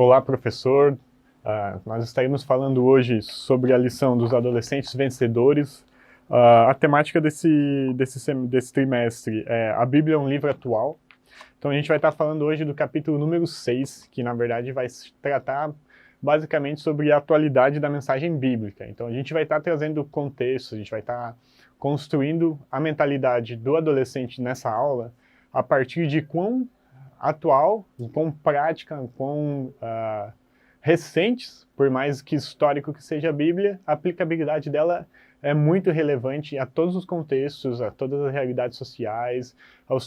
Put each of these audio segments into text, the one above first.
Olá, professor. Nós estaremos falando hoje sobre a lição dos adolescentes vencedores. A temática desse trimestre é a Bíblia é um livro atual. Então a gente vai estar falando hoje do capítulo número 6, que na verdade vai tratar basicamente sobre a atualidade da mensagem bíblica. Então a gente vai estar trazendo contexto, a gente vai estar construindo a mentalidade do adolescente nessa aula a partir de quão atual, quão prática, quão recentes, por mais que histórico que seja a Bíblia, a aplicabilidade dela é muito relevante a todos os contextos, a todas as realidades sociais,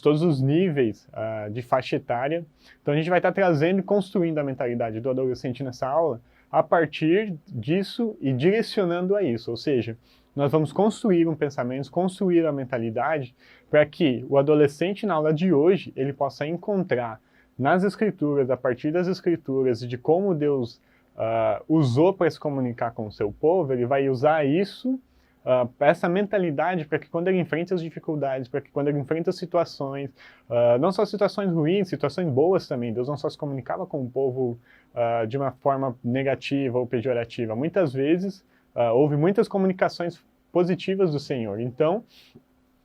todos os níveis de faixa etária. Então a gente vai estar trazendo e construindo a mentalidade do adolescente nessa aula a partir disso e direcionando a isso, ou seja, nós vamos construir um pensamento, construir a mentalidade para que o adolescente na aula de hoje ele possa encontrar nas escrituras, a partir das escrituras e de como Deus usou para se comunicar com o seu povo, ele vai usar isso, essa mentalidade para que quando ele enfrenta as dificuldades, para que quando ele enfrenta situações, não só situações ruins, situações boas também, Deus não só se comunicava com o povo de uma forma negativa ou pejorativa, muitas vezes houve muitas comunicações positivas do Senhor. Então,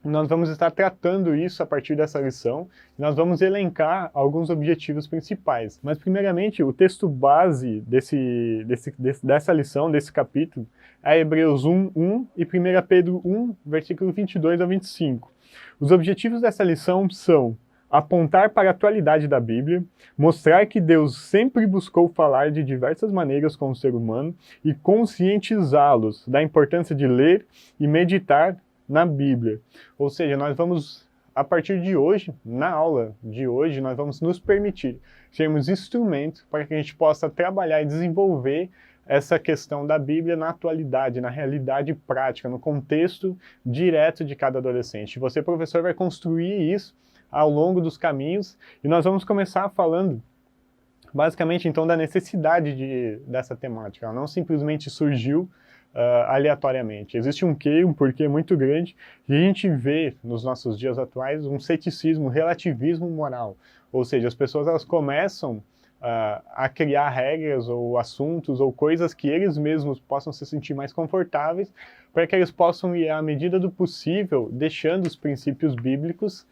nós vamos estar tratando isso a partir dessa lição, e nós vamos elencar alguns objetivos principais. Mas, primeiramente, o texto base dessa lição, desse capítulo, é Hebreus 1:1 e 1 Pedro 1, versículo 22 a 25. Os objetivos dessa lição são apontar para a atualidade da Bíblia, mostrar que Deus sempre buscou falar de diversas maneiras com o ser humano e conscientizá-los da importância de ler e meditar na Bíblia. Ou seja, nós vamos, a partir de hoje, na aula de hoje, nós vamos nos permitir sermos instrumentos para que a gente possa trabalhar e desenvolver essa questão da Bíblia na atualidade, na realidade prática, no contexto direto de cada adolescente. Você, professor, vai construir isso ao longo dos caminhos, e nós vamos começar falando basicamente então da necessidade dessa temática. Ela não simplesmente surgiu aleatoriamente. Existe um porquê muito grande, e a gente vê nos nossos dias atuais um ceticismo, um relativismo moral. Ou seja, as pessoas elas começam a criar regras ou assuntos ou coisas que eles mesmos possam se sentir mais confortáveis, para que eles possam ir, à medida do possível, deixando os princípios bíblicos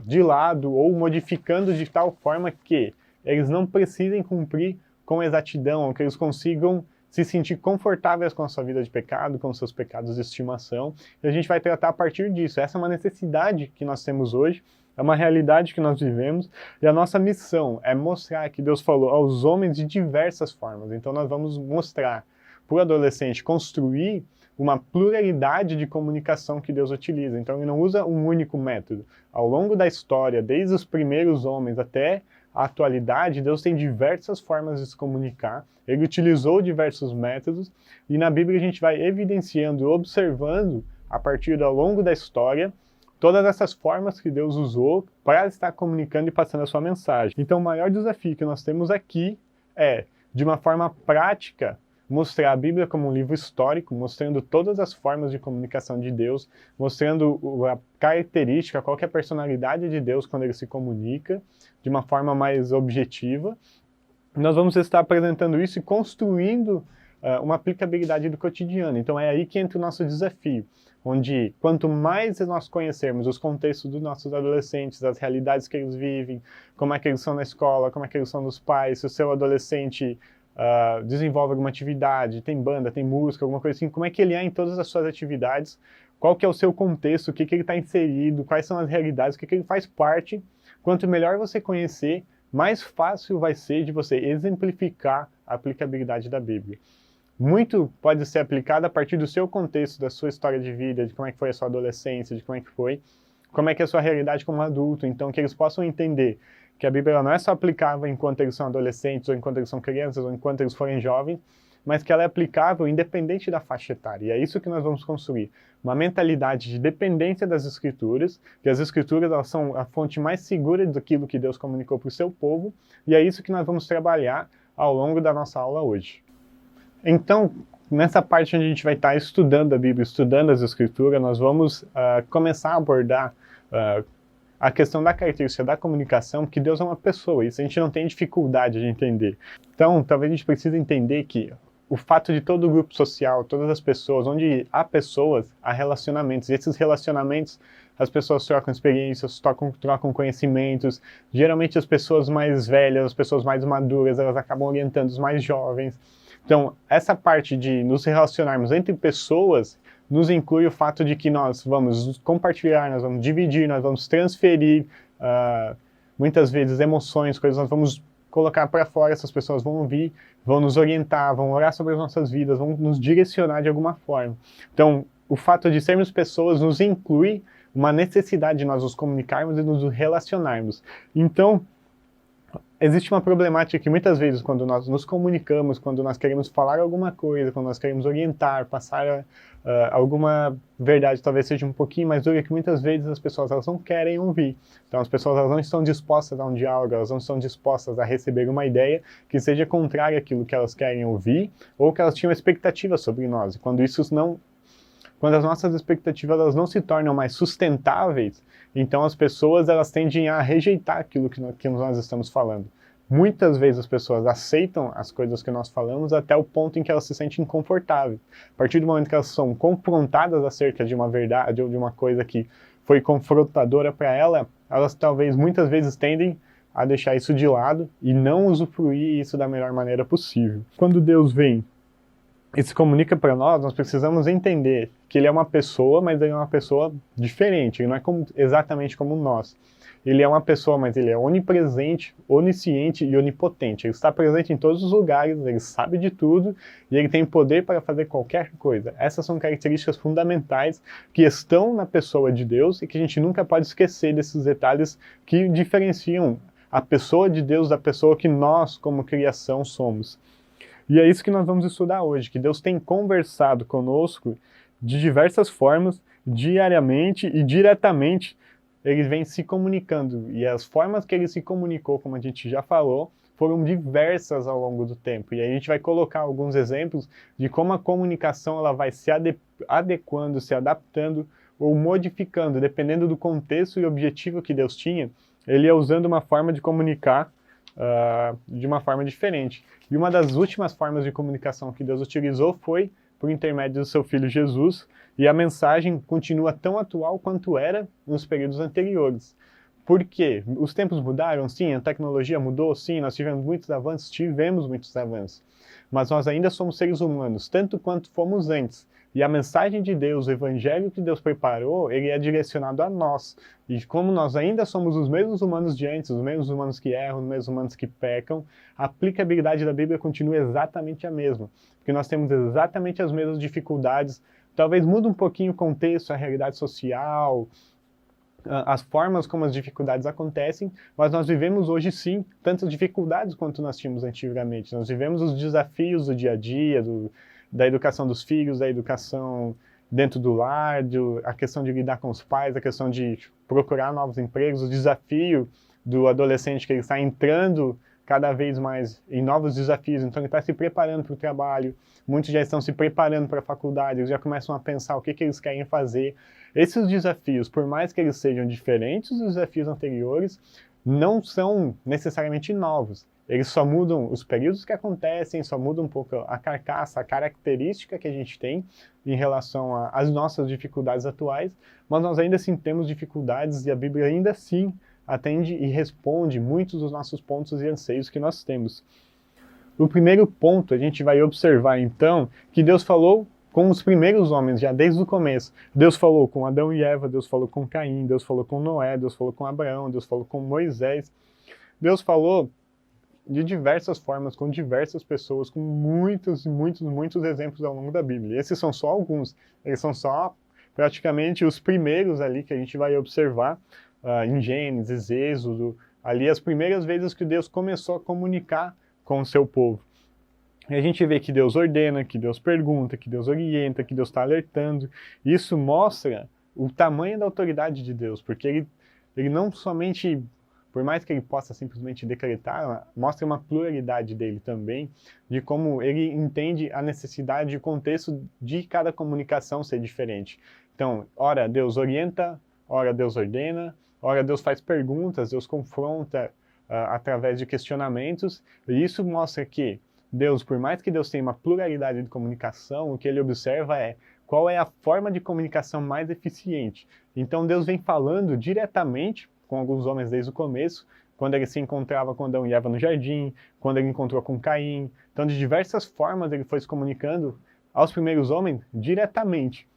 de lado ou modificando de tal forma que eles não precisem cumprir com exatidão, ou que eles consigam se sentir confortáveis com a sua vida de pecado, com os seus pecados de estimação, e a gente vai tratar a partir disso. Essa é uma necessidade que nós temos hoje, é uma realidade que nós vivemos, e a nossa missão é mostrar que Deus falou aos homens de diversas formas. Então nós vamos mostrar para o adolescente construir uma pluralidade de comunicação que Deus utiliza. Então ele não usa um único método. Ao longo da história, desde os primeiros homens até a atualidade, Deus tem diversas formas de se comunicar, ele utilizou diversos métodos, e na Bíblia a gente vai evidenciando, observando, a partir do longo da história, todas essas formas que Deus usou para estar comunicando e passando a sua mensagem. Então o maior desafio que nós temos aqui é, de uma forma prática, mostrar a Bíblia como um livro histórico, mostrando todas as formas de comunicação de Deus, mostrando a característica, qual que é a personalidade de Deus quando ele se comunica, de uma forma mais objetiva. Nós vamos estar apresentando isso e construindo uma aplicabilidade do cotidiano. Então é aí que entra o nosso desafio, onde quanto mais nós conhecermos os contextos dos nossos adolescentes, as realidades que eles vivem, como é que eles são na escola, como é que eles são nos pais, se o seu adolescente desenvolve alguma atividade, tem banda, tem música, alguma coisa assim, como é que ele é em todas as suas atividades, qual que é o seu contexto, o que ele está inserido, quais são as realidades, o que ele faz parte. Quanto melhor você conhecer, mais fácil vai ser de você exemplificar a aplicabilidade da Bíblia. Muito pode ser aplicado a partir do seu contexto, da sua história de vida, de como é que foi a sua adolescência, de como é que é a sua realidade como adulto, então que eles possam entender que a Bíblia não é só aplicável enquanto eles são adolescentes, ou enquanto eles são crianças, ou enquanto eles forem jovens, mas que ela é aplicável independente da faixa etária. E é isso que nós vamos construir. Uma mentalidade de dependência das Escrituras, que as Escrituras elas são a fonte mais segura daquilo que Deus comunicou para o seu povo, e é isso que nós vamos trabalhar ao longo da nossa aula hoje. Então, nessa parte onde a gente vai estar estudando a Bíblia, estudando as Escrituras, nós vamos começar a abordar a questão da característica da comunicação, que Deus é uma pessoa, isso a gente não tem dificuldade de entender. Então, talvez a gente precise entender que o fato de todo o grupo social, todas as pessoas, onde há pessoas, há relacionamentos, e esses relacionamentos, as pessoas trocam experiências, trocam conhecimentos, geralmente as pessoas mais velhas, as pessoas mais maduras, elas acabam orientando os mais jovens. Então, essa parte de nos relacionarmos entre pessoas nos inclui o fato de que nós vamos compartilhar, nós vamos dividir, nós vamos transferir muitas vezes emoções, coisas, nós vamos colocar para fora, essas pessoas vão ouvir, vão nos orientar, vão orar sobre as nossas vidas, vão nos direcionar de alguma forma. Então, o fato de sermos pessoas nos inclui uma necessidade de nós nos comunicarmos e nos relacionarmos. Então, existe uma problemática que muitas vezes quando nós nos comunicamos, quando nós queremos falar alguma coisa, quando nós queremos orientar, passar alguma verdade, talvez seja um pouquinho mais dura, que muitas vezes as pessoas elas não querem ouvir. Então as pessoas elas não estão dispostas a um diálogo, elas não estão dispostas a receber uma ideia que seja contrária àquilo que elas querem ouvir ou que elas tinham expectativas sobre nós. E quando as nossas expectativas elas não se tornam mais sustentáveis, então as pessoas elas tendem a rejeitar aquilo que nós estamos falando. Muitas vezes as pessoas aceitam as coisas que nós falamos até o ponto em que elas se sentem inconfortáveis. A partir do momento que elas são confrontadas acerca de uma verdade ou de uma coisa que foi confrontadora para elas talvez muitas vezes tendem a deixar isso de lado e não usufruir isso da melhor maneira possível. Quando Deus vem e se comunica para nós precisamos entender que ele é uma pessoa, mas ele é uma pessoa diferente, ele não é exatamente como nós. Ele é uma pessoa, mas ele é onipresente, onisciente e onipotente. Ele está presente em todos os lugares, ele sabe de tudo e ele tem poder para fazer qualquer coisa. Essas são características fundamentais que estão na pessoa de Deus e que a gente nunca pode esquecer desses detalhes que diferenciam a pessoa de Deus da pessoa que nós, como criação, somos. E é isso que nós vamos estudar hoje, que Deus tem conversado conosco de diversas formas, diariamente e diretamente, ele vem se comunicando. E as formas que ele se comunicou, como a gente já falou, foram diversas ao longo do tempo. E aí a gente vai colocar alguns exemplos de como a comunicação ela vai se adequando, se adaptando ou modificando, dependendo do contexto e objetivo que Deus tinha, ele ia usando uma forma de comunicar de uma forma diferente. E uma das últimas formas de comunicação que Deus utilizou foi por intermédio do seu Filho Jesus, e a mensagem continua tão atual quanto era nos períodos anteriores. Por quê? Os tempos mudaram? Sim. A tecnologia mudou? Sim. Nós tivemos muitos avanços. Mas nós ainda somos seres humanos, tanto quanto fomos antes. E a mensagem de Deus, o evangelho que Deus preparou, ele é direcionado a nós. E como nós ainda somos os mesmos humanos de antes, os mesmos humanos que erram, os mesmos humanos que pecam, a aplicabilidade da Bíblia continua exatamente a mesma. Porque nós temos exatamente as mesmas dificuldades. Talvez mude um pouquinho o contexto, a realidade social, as formas como as dificuldades acontecem, mas nós vivemos hoje sim tantas dificuldades quanto nós tínhamos antigamente. Nós vivemos os desafios do dia a dia, da educação dos filhos, da educação dentro do lar, a questão de lidar com os pais, a questão de procurar novos empregos, o desafio do adolescente que ele está entrando cada vez mais em novos desafios, então ele está se preparando para o trabalho, muitos já estão se preparando para a faculdade, eles já começam a pensar o que eles querem fazer. Esses desafios, por mais que eles sejam diferentes dos desafios anteriores, não são necessariamente novos. Eles só mudam os períodos que acontecem, só mudam um pouco a carcaça, a característica que a gente tem em relação às nossas dificuldades atuais, mas nós ainda assim temos dificuldades e a Bíblia ainda assim atende e responde muitos dos nossos pontos e anseios que nós temos. O primeiro ponto, a gente vai observar então que Deus falou com os primeiros homens, já desde o começo. Deus falou com Adão e Eva, Deus falou com Caim, Deus falou com Noé, Deus falou com Abraão, Deus falou com Moisés. Deus falou de diversas formas, com diversas pessoas, com muitos exemplos ao longo da Bíblia. E esses são só alguns, eles são só praticamente os primeiros ali que a gente vai observar em Gênesis, Êxodo, ali as primeiras vezes que Deus começou a comunicar com o seu povo. E a gente vê que Deus ordena, que Deus pergunta, que Deus orienta, que Deus está alertando. Isso mostra o tamanho da autoridade de Deus, porque ele não somente, por mais que ele possa simplesmente decretar, mostra uma pluralidade dele também, de como ele entende a necessidade e o contexto de cada comunicação ser diferente. Então, ora Deus orienta, ora Deus ordena, ora Deus faz perguntas, Deus confronta através de questionamentos, e isso mostra que Deus, por mais que Deus tenha uma pluralidade de comunicação, o que ele observa é qual é a forma de comunicação mais eficiente. Então Deus vem falando diretamente com alguns homens desde o começo, quando ele se encontrava com Adão e Eva no jardim, quando ele encontrou com Caim. Então, de diversas formas, ele foi se comunicando aos primeiros homens diretamente.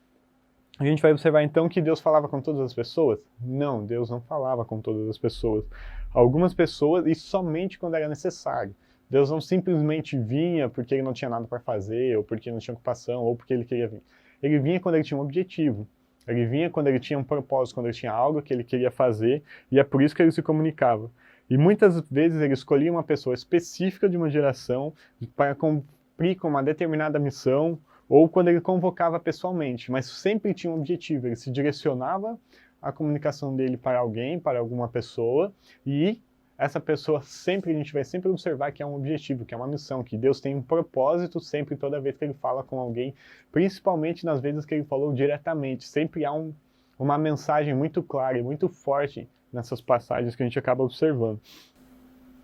A gente vai observar então que Deus falava com todas as pessoas? Não, Deus não falava com todas as pessoas. Algumas pessoas, e somente quando era necessário. Deus não simplesmente vinha porque ele não tinha nada para fazer, ou porque não tinha ocupação, ou porque ele queria vir. Ele vinha quando ele tinha um objetivo. Ele vinha quando ele tinha um propósito, quando ele tinha algo que ele queria fazer, e é por isso que ele se comunicava. E muitas vezes ele escolhia uma pessoa específica de uma geração para cumprir com uma determinada missão, ou quando ele convocava pessoalmente, mas sempre tinha um objetivo, ele se direcionava a comunicação dele para alguém, para alguma pessoa, e essa pessoa sempre, a gente vai sempre observar que é um objetivo, que é uma missão, que Deus tem um propósito sempre, toda vez que ele fala com alguém, principalmente nas vezes que ele falou diretamente, sempre há uma mensagem muito clara e muito forte nessas passagens que a gente acaba observando.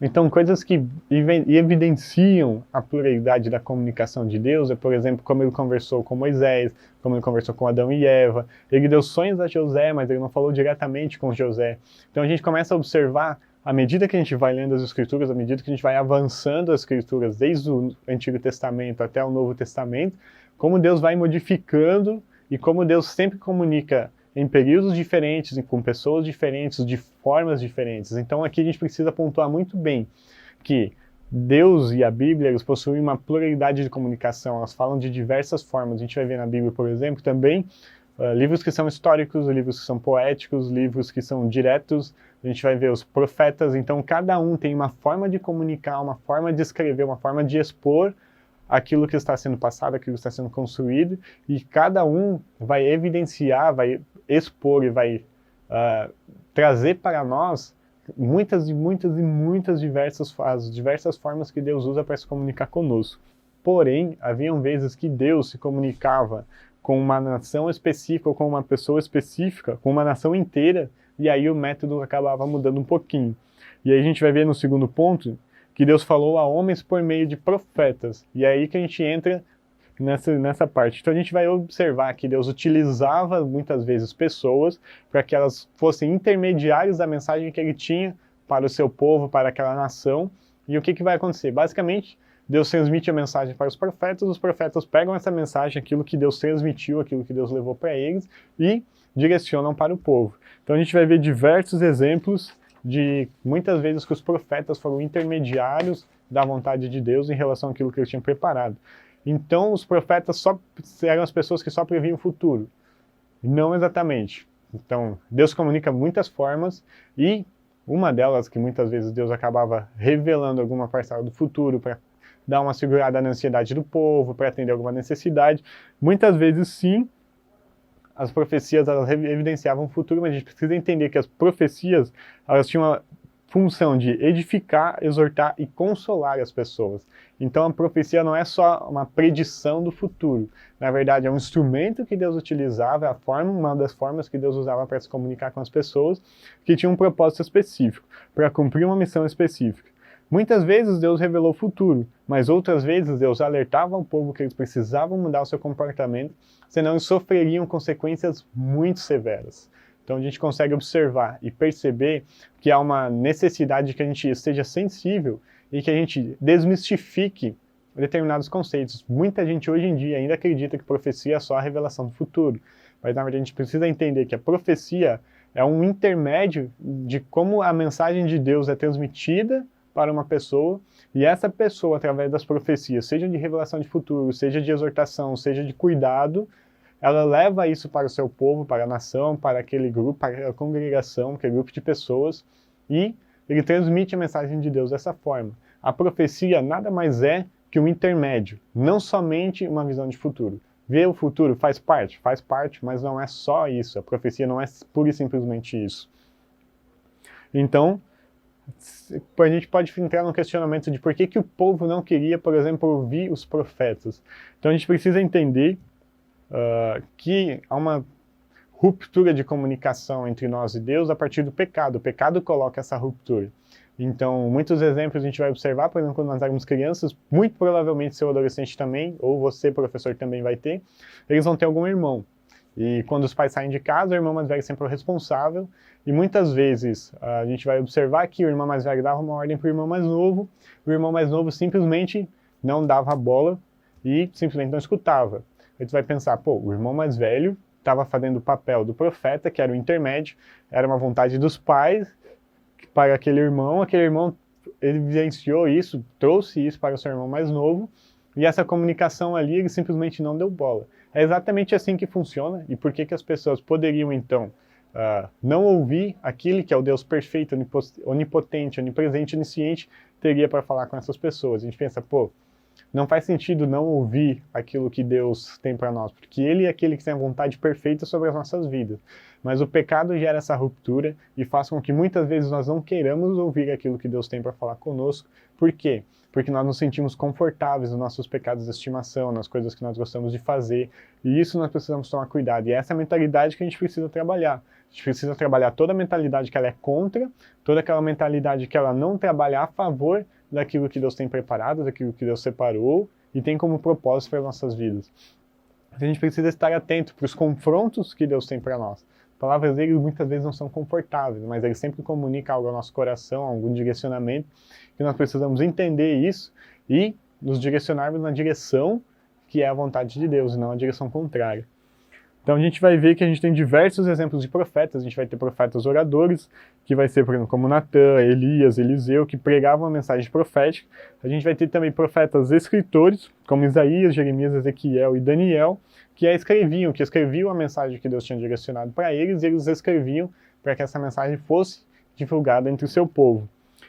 Então, coisas que evidenciam a pluralidade da comunicação de Deus é, por exemplo, como ele conversou com Moisés, como ele conversou com Adão e Eva. Ele deu sonhos a José, mas ele não falou diretamente com José. Então a gente começa a observar, à medida que a gente vai lendo as Escrituras, à medida que a gente vai avançando as Escrituras, desde o Antigo Testamento até o Novo Testamento, como Deus vai modificando e como Deus sempre comunica em períodos diferentes, com pessoas diferentes, de formas diferentes. Então aqui a gente precisa pontuar muito bem que Deus e a Bíblia, eles possuem uma pluralidade de comunicação, elas falam de diversas formas. A gente vai ver na Bíblia, por exemplo, também livros que são históricos, livros que são poéticos, livros que são diretos. A gente vai ver os profetas, então cada um tem uma forma de comunicar, uma forma de escrever, uma forma de expor aquilo que está sendo passado, aquilo que está sendo construído, e cada um vai evidenciar, vai expor e vai trazer para nós muitas diversas formas que Deus usa para se comunicar conosco. Porém, haviam vezes que Deus se comunicava com uma nação específica ou com uma pessoa específica, com uma nação inteira, e aí o método acabava mudando um pouquinho. E aí a gente vai ver no segundo ponto que Deus falou a homens por meio de profetas. E é aí que a gente entra nessa parte. Então a gente vai observar que Deus utilizava muitas vezes pessoas para que elas fossem intermediários da mensagem que ele tinha para o seu povo, para aquela nação. E o que vai acontecer? Basicamente, Deus transmite a mensagem para os profetas pegam essa mensagem, aquilo que Deus transmitiu, aquilo que Deus levou para eles, e direcionam para o povo. Então a gente vai ver diversos exemplos de muitas vezes que os profetas foram intermediários da vontade de Deus em relação àquilo que ele tinha preparado. Então os profetas só eram as pessoas que só previam o futuro. Não exatamente. Então Deus comunica muitas formas e uma delas que muitas vezes Deus acabava revelando alguma parcela do futuro para dar uma segurada na ansiedade do povo, para atender alguma necessidade. Muitas vezes sim, as profecias elas evidenciavam o futuro, mas a gente precisa entender que as profecias elas tinham a função de edificar, exortar e consolar as pessoas. Então a profecia não é só uma predição do futuro. Na verdade, é um instrumento que Deus utilizava, é uma das formas que Deus usava para se comunicar com as pessoas, que tinha um propósito específico, para cumprir uma missão específica. Muitas vezes Deus revelou o futuro, mas outras vezes Deus alertava o povo que eles precisavam mudar o seu comportamento, senão eles sofreriam consequências muito severas. Então a gente consegue observar e perceber que há uma necessidade de que a gente esteja sensível e que a gente desmistifique determinados conceitos. Muita gente hoje em dia ainda acredita que profecia é só a revelação do futuro, mas na verdade a gente precisa entender que a profecia é um intermédio de como a mensagem de Deus é transmitida para uma pessoa, e essa pessoa, através das profecias, seja de revelação de futuro, seja de exortação, seja de cuidado, ela leva isso para o seu povo, para a nação, para aquele grupo, para a congregação, aquele grupo de pessoas, e ele transmite a mensagem de Deus dessa forma. A profecia nada mais é que um intermédio, não somente uma visão de futuro. Ver o futuro faz parte, mas não é só isso. A profecia não é pura e simplesmente isso. Então, a gente pode entrar num questionamento de por que o povo não queria, por exemplo, ouvir os profetas. Então a gente precisa entender que há uma ruptura de comunicação entre nós e Deus a partir do pecado. O pecado coloca essa ruptura. Então, muitos exemplos a gente vai observar, por exemplo, quando nós éramos crianças, muito provavelmente seu adolescente também, ou você, professor, também vai ter, eles vão ter algum irmão. E quando os pais saem de casa, o irmão mais velho sempre é o responsável, e muitas vezes a gente vai observar que o irmão mais velho dava uma ordem para o irmão mais novo simplesmente não dava a bola e simplesmente não escutava. Aí tu vai pensar, pô, o irmão mais velho estava fazendo o papel do profeta, que era o intermédio, era uma vontade dos pais para aquele irmão ele vivenciou isso, trouxe isso para o seu irmão mais novo, e essa comunicação ali ele simplesmente não deu bola. É exatamente assim que funciona, e por que que as pessoas poderiam então não ouvir aquele que é o Deus perfeito, onipotente, onipresente, onisciente, teria para falar com essas pessoas. A gente pensa, pô, não faz sentido não ouvir aquilo que Deus tem para nós, porque Ele é aquele que tem a vontade perfeita sobre as nossas vidas. Mas o pecado gera essa ruptura e faz com que muitas vezes nós não queiramos ouvir aquilo que Deus tem para falar conosco. Por quê? Porque nós nos sentimos confortáveis nos nossos pecados de estimação, nas coisas que nós gostamos de fazer, e isso nós precisamos tomar cuidado. E essa é a mentalidade que a gente precisa trabalhar. A gente precisa trabalhar toda a mentalidade que ela é contra, toda aquela mentalidade que ela não trabalha a favor daquilo que Deus tem preparado, daquilo que Deus separou e tem como propósito para as nossas vidas. A gente precisa estar atento para os confrontos que Deus tem para nós. As palavras dele muitas vezes não são confortáveis, mas ele sempre comunica algo ao nosso coração, algum direcionamento, que nós precisamos entender isso e nos direcionarmos na direção que é a vontade de Deus, e não a direção contrária. Então a gente vai ver que a gente tem diversos exemplos de profetas, a gente vai ter profetas oradores, que vai ser, por exemplo, como Natã, Elias, Eliseu, que pregavam a mensagem profética. A gente vai ter também profetas escritores, como Isaías, Jeremias, Ezequiel e Daniel, que escreviam a mensagem que Deus tinha direcionado para eles, e eles escreviam para que essa mensagem fosse divulgada entre o seu povo.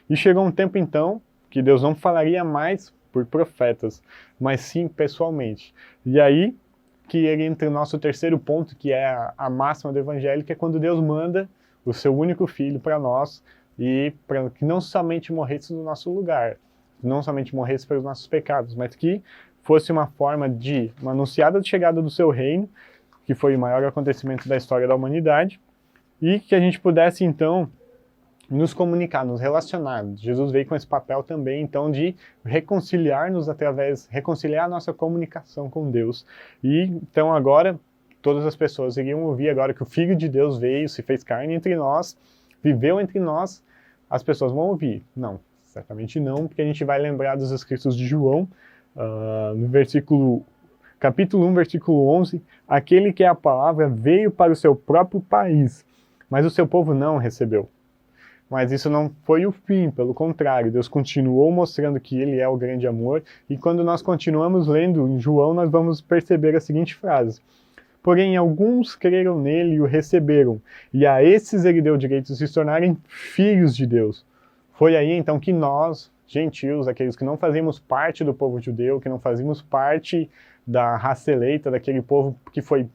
E chegou um tempo então, que Deus não falaria mais por profetas, mas sim pessoalmente. E aí, que ele entra no nosso terceiro ponto, que é a máxima do evangelho, que é quando Deus manda o seu único filho para nós, e para que não somente morresse no nosso lugar, não somente morresse pelos nossos pecados, mas que fosse uma forma de uma anunciada de chegada do seu reino, que foi o maior acontecimento da história da humanidade, e que a gente pudesse então nos comunicar, nos relacionar. Jesus veio com esse papel também, então, de reconciliar a nossa comunicação com Deus. E, então, agora, todas as pessoas iriam ouvir agora que o Filho de Deus veio, se fez carne entre nós, viveu entre nós, as pessoas vão ouvir. Não, certamente não, porque a gente vai lembrar dos escritos de João, no capítulo 1, versículo 11, aquele que é a palavra veio para o seu próprio país, mas o seu povo não recebeu. Mas isso não foi o fim, pelo contrário, Deus continuou mostrando que Ele é o grande amor, e quando nós continuamos lendo em João, nós vamos perceber a seguinte frase: porém alguns creram nele e o receberam, e a esses Ele deu direito de se tornarem filhos de Deus. Foi aí então que nós, gentios, aqueles que não fazíamos parte do povo judeu, que não fazíamos parte da raça eleita, daquele povo que foi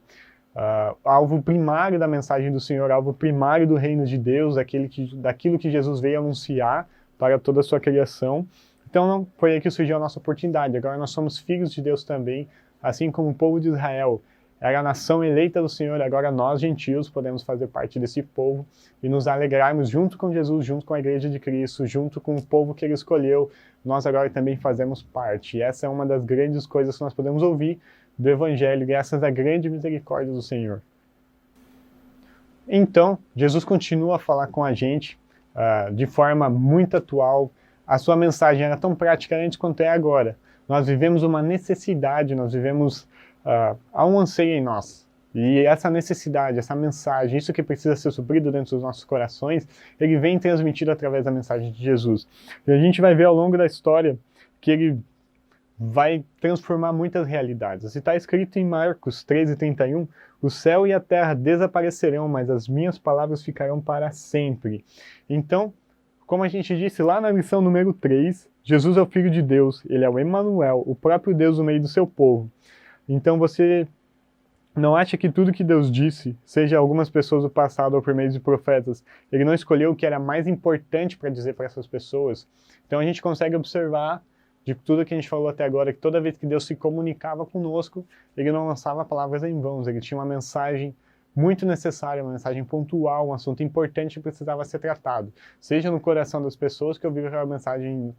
alvo primário da mensagem do Senhor, alvo primário do reino de Deus, daquilo que Jesus veio anunciar para toda a sua criação. Então foi aí que surgiu a nossa oportunidade. Agora nós somos filhos de Deus também, assim como o povo de Israel era a nação eleita do Senhor, agora nós, gentios, podemos fazer parte desse povo e nos alegrarmos junto com Jesus, junto com a igreja de Cristo, junto com o povo que Ele escolheu. Nós agora também fazemos parte. E essa é uma das grandes coisas que nós podemos ouvir do Evangelho, graças à grande misericórdia do Senhor. Então, Jesus continua a falar com a gente de forma muito atual. A sua mensagem era tão prática antes quanto é agora. Nós vivemos uma necessidade, há um anseio em nós. E essa necessidade, essa mensagem, isso que precisa ser suprido dentro dos nossos corações, ele vem transmitido através da mensagem de Jesus. E a gente vai ver ao longo da história que ele vai transformar muitas realidades. Se está escrito em Marcos 13:31, o céu e a terra desaparecerão, mas as minhas palavras ficarão para sempre. Então, como a gente disse lá na lição número 3, Jesus é o Filho de Deus, ele é o Emanuel, o próprio Deus no meio do seu povo. Então você não acha que tudo que Deus disse, seja algumas pessoas do passado ou por meio de profetas, ele não escolheu o que era mais importante para dizer para essas pessoas? Então a gente consegue observar de tudo que a gente falou até agora, que toda vez que Deus se comunicava conosco, ele não lançava palavras em vão, ele tinha uma mensagem muito necessária, uma mensagem pontual, um assunto importante que precisava ser tratado, seja no coração das pessoas que ouviram aquela mensagem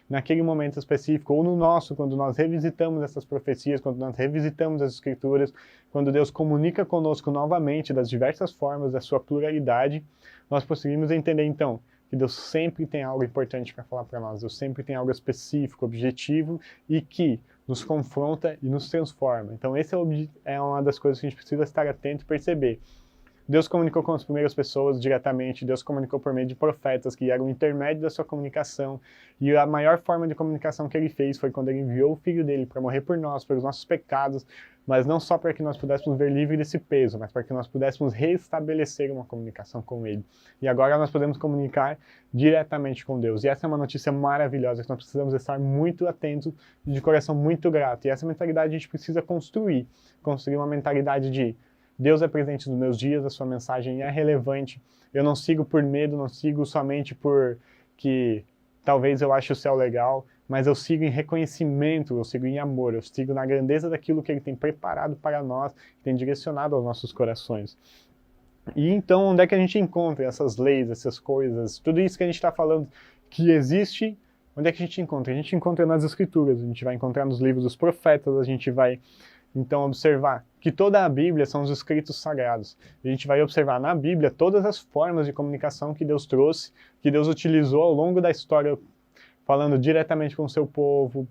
naquele momento específico, ou no nosso, quando nós revisitamos essas profecias, quando nós revisitamos as Escrituras, quando Deus comunica conosco novamente das diversas formas, da sua pluralidade, nós conseguimos entender então que Deus sempre tem algo importante para falar para nós, Deus sempre tem algo específico, objetivo e que nos confronta e nos transforma. Então esse é uma das coisas que a gente precisa estar atento e perceber. Deus comunicou com as primeiras pessoas diretamente, Deus comunicou por meio de profetas, que eram o intermédio da sua comunicação, e a maior forma de comunicação que ele fez foi quando ele enviou o Filho dele para morrer por nós, pelos nossos pecados, mas não só para que nós pudéssemos ver livre desse peso, mas para que nós pudéssemos restabelecer uma comunicação com ele. E agora nós podemos comunicar diretamente com Deus. E essa é uma notícia maravilhosa, que nós precisamos estar muito atentos e de coração muito grato. E essa mentalidade a gente precisa construir uma mentalidade de Deus é presente nos meus dias, a sua mensagem é relevante. Eu não sigo por medo, não sigo somente porque talvez eu ache o céu legal, mas eu sigo em reconhecimento, eu sigo em amor, eu sigo na grandeza daquilo que Ele tem preparado para nós, que tem direcionado aos nossos corações. E então, onde é que a gente encontra essas leis, essas coisas, tudo isso que a gente está falando que existe, onde é que a gente encontra? A gente encontra nas Escrituras, a gente vai encontrar nos livros dos profetas, a gente vai então observar que toda a Bíblia são os escritos sagrados. A gente vai observar na Bíblia todas as formas de comunicação que Deus trouxe, que Deus utilizou ao longo da história, falando diretamente com o seu povo,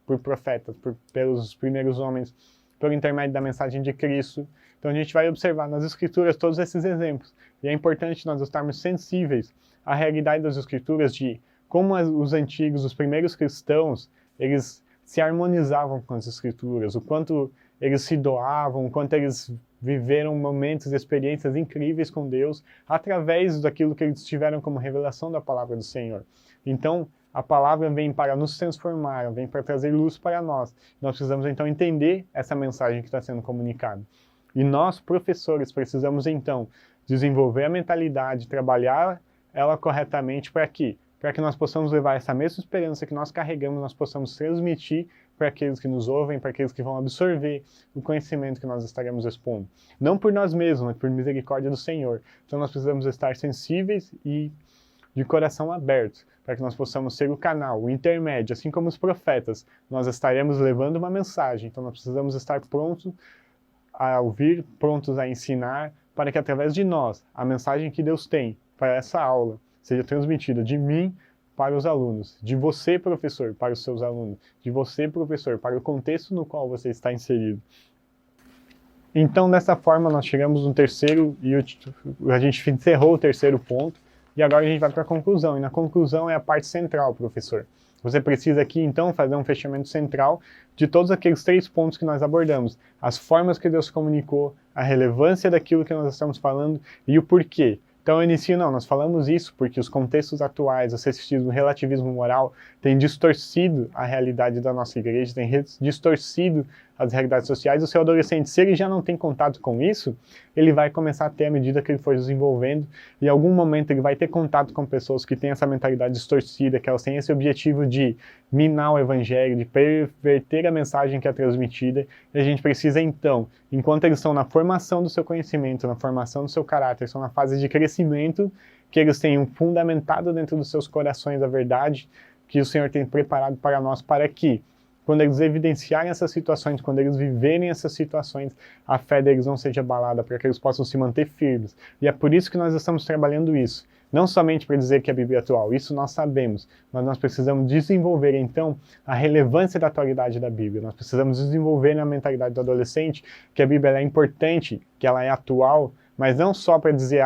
por profetas, pelos primeiros homens, por intermédio da mensagem de Cristo. Então a gente vai observar nas Escrituras todos esses exemplos. E é importante nós estarmos sensíveis à realidade das Escrituras de como os antigos, os primeiros cristãos, eles se harmonizavam com as Escrituras, o quanto eles se doavam, o quanto eles viveram momentos, experiências incríveis com Deus, através daquilo que eles tiveram como revelação da palavra do Senhor. Então, a palavra vem para nos transformar, vem para trazer luz para nós. Nós precisamos, então, entender essa mensagem que está sendo comunicada. E nós, professores, precisamos, então, desenvolver a mentalidade, trabalhar ela corretamente para quê? Para que nós possamos levar essa mesma esperança que nós carregamos, nós possamos transmitir para aqueles que nos ouvem, para aqueles que vão absorver o conhecimento que nós estaremos expondo. Não por nós mesmos, mas por misericórdia do Senhor. Então nós precisamos estar sensíveis e de coração aberto, para que nós possamos ser o canal, o intermédio, assim como os profetas. Nós estaremos levando uma mensagem, então nós precisamos estar prontos a ouvir, prontos a ensinar, para que através de nós, a mensagem que Deus tem para essa aula seja transmitida de mim para os alunos, de você, professor, para os seus alunos, de você, professor, para o contexto no qual você está inserido. Então, dessa forma, nós chegamos no terceiro, e a gente encerrou o terceiro ponto, e agora a gente vai para a conclusão, e na conclusão é a parte central, professor. Você precisa aqui, então, fazer um fechamento central de todos aqueles 3 pontos que nós abordamos. As formas que Deus comunicou, a relevância daquilo que nós estamos falando e o porquê. Então, eu inicio, nós falamos isso porque os contextos atuais, o ceticismo, o relativismo moral, têm distorcido a realidade da nossa igreja, têm distorcido as realidades sociais. O seu adolescente, se ele já não tem contato com isso, ele vai começar a ter à medida que ele for desenvolvendo, e em algum momento ele vai ter contato com pessoas que têm essa mentalidade distorcida, que elas têm esse objetivo de minar o evangelho, de perverter a mensagem que é transmitida, e a gente precisa então, enquanto eles estão na formação do seu conhecimento, na formação do seu caráter, estão na fase de crescimento, que eles tenham fundamentado dentro dos seus corações a verdade que o Senhor tem preparado para nós, para que quando eles evidenciarem essas situações, quando eles viverem essas situações, a fé deles não seja abalada, para que eles possam se manter firmes. E é por isso que nós estamos trabalhando isso. Não somente para dizer que a Bíblia é atual, isso nós sabemos, mas nós precisamos desenvolver, então, a relevância da atualidade da Bíblia. Nós precisamos desenvolver na mentalidade do adolescente que a Bíblia é importante, que ela é atual, mas não só para dizer,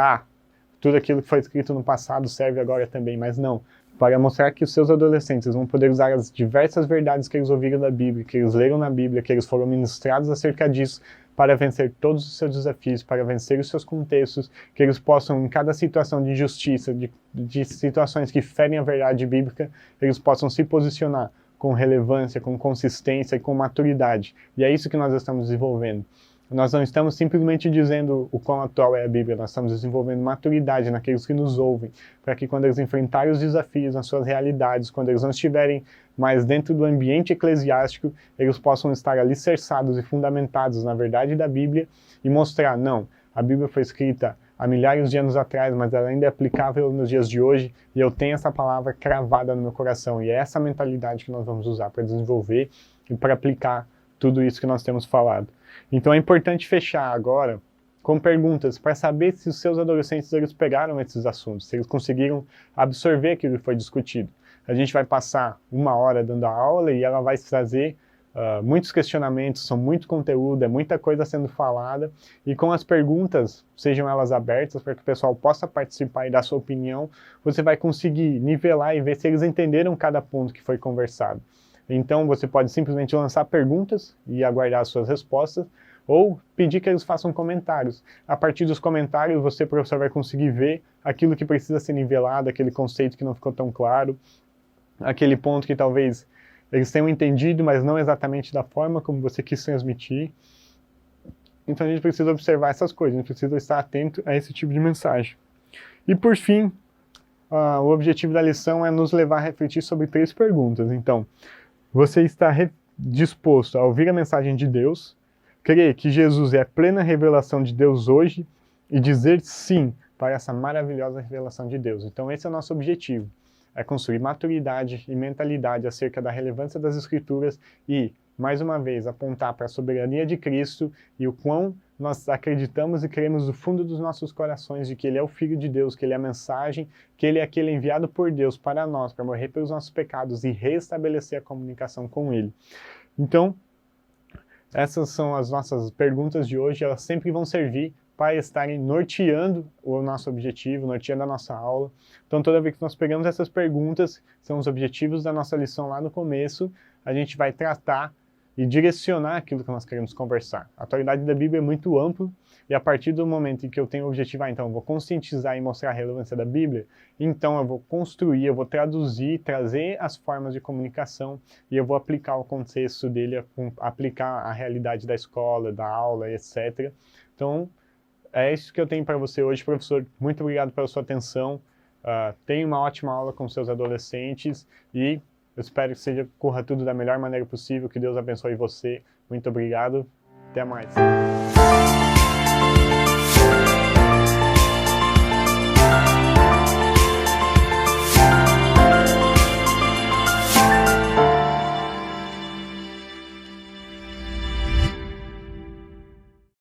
tudo aquilo que foi escrito no passado serve agora também, mas não. Para mostrar que os seus adolescentes vão poder usar as diversas verdades que eles ouviram da Bíblia, que eles leram na Bíblia, que eles foram ministrados acerca disso, para vencer todos os seus desafios, para vencer os seus contextos, que eles possam, em cada situação de injustiça, de situações que ferem a verdade bíblica, eles possam se posicionar com relevância, com consistência e com maturidade. E é isso que nós estamos desenvolvendo. Nós não estamos simplesmente dizendo o quão atual é a Bíblia, nós estamos desenvolvendo maturidade naqueles que nos ouvem, para que quando eles enfrentarem os desafios nas suas realidades, quando eles não estiverem mais dentro do ambiente eclesiástico, eles possam estar alicerçados e fundamentados na verdade da Bíblia e mostrar, não, A Bíblia foi escrita há milhares de anos atrás, mas ela ainda é aplicável nos dias de hoje, e eu tenho essa palavra cravada no meu coração, e é essa mentalidade que nós vamos usar para desenvolver e para aplicar tudo isso que nós temos falado. Então é importante fechar agora com perguntas para saber se os seus adolescentes eles pegaram esses assuntos, se eles conseguiram absorver aquilo que foi discutido. A gente vai passar 1 hora dando a aula e ela vai trazer muitos questionamentos, são muito conteúdo, é muita coisa sendo falada, e com as perguntas, sejam elas abertas para que o pessoal possa participar e dar sua opinião, você vai conseguir nivelar e ver se eles entenderam cada ponto que foi conversado. Então você pode simplesmente lançar perguntas e aguardar as suas respostas, ou pedir que eles façam comentários. A partir dos comentários, você, professor, vai conseguir ver aquilo que precisa ser nivelado, aquele conceito que não ficou tão claro, aquele ponto que talvez eles tenham entendido, mas não exatamente da forma como você quis transmitir. Então a gente precisa observar essas coisas, a gente precisa estar atento a esse tipo de mensagem. E por fim, o objetivo da lição é nos levar a refletir sobre 3 perguntas. Então, você está disposto a ouvir a mensagem de Deus, crer que Jesus é a plena revelação de Deus hoje e dizer sim para essa maravilhosa revelação de Deus. Então esse é o nosso objetivo. É construir maturidade e mentalidade acerca da relevância das Escrituras e, mais uma vez, apontar para a soberania de Cristo e o quão nós acreditamos e cremos do fundo dos nossos corações de que Ele é o Filho de Deus, que Ele é a mensagem, que Ele é aquele enviado por Deus para nós, para morrer pelos nossos pecados e restabelecer a comunicação com Ele. Então, essas são as nossas perguntas de hoje, elas sempre vão servir para estarem norteando o nosso objetivo, norteando a nossa aula. Então toda vez que nós pegamos essas perguntas, são os objetivos da nossa lição lá no começo, a gente vai tratar e direcionar aquilo que nós queremos conversar. A atualidade da Bíblia é muito ampla, e a partir do momento em que eu tenho o objetivo, então eu vou conscientizar e mostrar a relevância da Bíblia, então eu vou construir, eu vou traduzir, trazer as formas de comunicação, e eu vou aplicar o contexto dele, aplicar a realidade da escola, da aula, etc. Então, é isso que eu tenho para você hoje, professor. Muito obrigado pela sua atenção. Tenha uma ótima aula com seus adolescentes e eu espero que corra tudo da melhor maneira possível, que Deus abençoe você. Muito obrigado. Até mais.